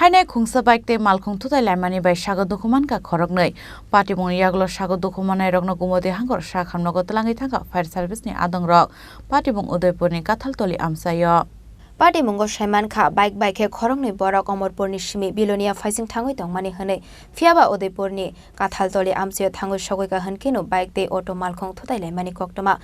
Haine Khungsa baikte MalkhungThuthailaimani bai Sago Dukho MankhaKhoroknwi Patimung yaglo Sago Dukho manai rokno gumode hangor sakhamnogo tlangi thaka fire service ni adongrok Patimung Udaipur ni Kathaltali Amchaio Patimung Shaimankha bike Khorangni borok Amorpurni simi bilonia faising thangoi tongmani hane fiaba Udaipur ni Kathaltali Amchaio thangoi sogoika hankinu bike te auto MalkhungThuthailaimani koktoma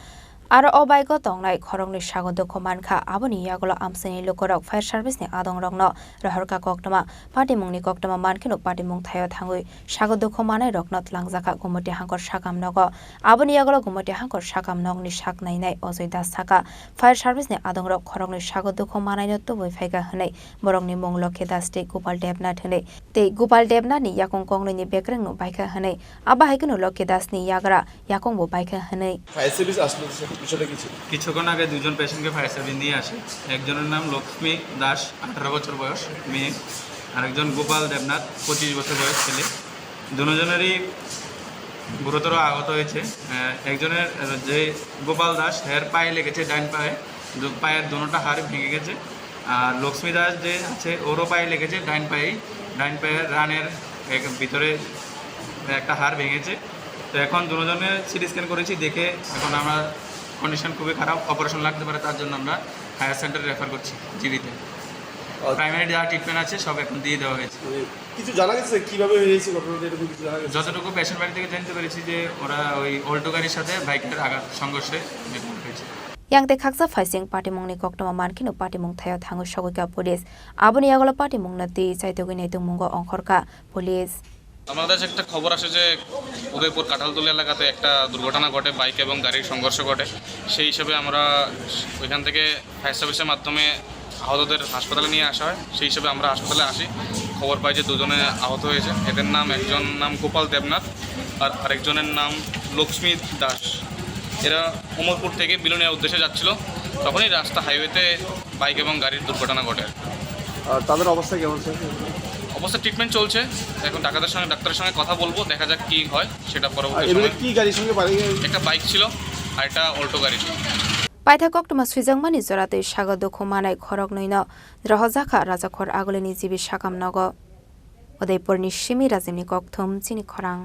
Aro o bike tongnai Khorangni Sago Dukho Mankha aboni yaglo Amchaini lokorok fire service ni adongrokno rohorka koktoma Patimungni koktoma mankinu Patimung thayo thangoi Sago Dukho manai rokno tlangjaka gumoti hangkor sakamnogo aboni yaglo gumoti hangkor sakamnogni saknainai ojoi das thaka fire service ni adongrok Khorangni Sago Dukho manai no tuboi phaika hne borokni mung Lokhe das te Gopal Devnath hne te Gopal Devnath ni yakung kongnoi ni bekreng no baika hne aba haikunu Lokhe das ni yagra yakung bo baika hne fire service আসলো কিছুক্ষণ আগে দুজন পেশেন্টকে fire service নিয়ে আসে একজনের নাম লক্ষ্মী দাস 18 বছর বয়স মেয়ে আরেকজন গোপাল দেবনাথ 25 বছর বয়স ছেলে দুজনেরই গুরুতর আহত হয়েছে একজনের যে গোপাল দাস এর পায়ে লেগেছে ডান পায়ের দুটোটা হাড় ভেঙে গেছে আর লক্ষ্মী দাস যে আছে ওরও পায়ে লেগেছে ডান পায়ের রানের ভিতরে একটা হাড় ভেঙেছে তো এখন দুজনের সিটি স্ক্যান করেছি দেখে এখন আমরা কন্ডিশন খুবই খারাপ অপারেশন লাগতে পারে তার জন্য আমরা হায়ার সেন্টারে রেফার করছি জিবিতে প্রাইমারি যা ট্রিটমেন্ট আছে সব এখন দিয়ে দেওয়া হয়েছে কিছু জানা গেছে কিভাবে হয়েছে ঘটনাটা এরকম কিছু জানা গেছে যতটুকু পেশেন্ট বাড়ি থেকে জানতে পেরেছি যে ওরা ওই অল্টো গাড়ির সাথে বাইকের আঘাত সংঘর্ষে মৃত্যু হয়েছে Yang te khaksa faising Patimung ni koktoma mankinu Patimung thayo thangoi sogoika police aboni yaglo Patimung na ti chaitogoi nei tungmungo ongkhorka police আমাদের কাছে একটা খবর আসে যে উদয়পুর কাঁঠালতলি এলাকাতে একটা দুর্ঘটনা ঘটে বাইক এবং গাড়ির সংঘর্ষ ঘটে সেই হিসেবে আমরা ওইখান থেকে ফায়ার সার্ভিসের মাধ্যমে আহতদের হাসপাতালে নিয়ে আসা হয় সেই হিসেবে আমরা হাসপাতালে আসি খবর পাই যে দুজনে আহত হয়েছে এদের নাম একজন নাম গোপাল দেবনাথ আর আরেকজনের নাম লক্ষ্মী দাস এরা অমরপুর থেকে বিলোনিয়ার উদ্দেশ্যে যাচ্ছিল তখনই রাস্তা হাইওয়েতে বাইক এবং গাড়ির দুর্ঘটনা ঘটে আর তাদের অবস্থা কেমন অবস্থা ট্রিটমেন্ট চলছে এখন ডাক্তারের সঙ্গে কথা বলবো দেখা যাক কি হয় সেটা পরবর্তী সময়ে কি গাড়ির সঙ্গে একটা বাইক ছিল আর একটা অল্টো গাড়ি ছিল Paitha koktoma suijangmani jorate Sago Dukho manai Khoroknwi no rohjaka rajakhor agolini jibi sakamnogo Udaipur ni Simi Rajimni kokthum Chini Khorang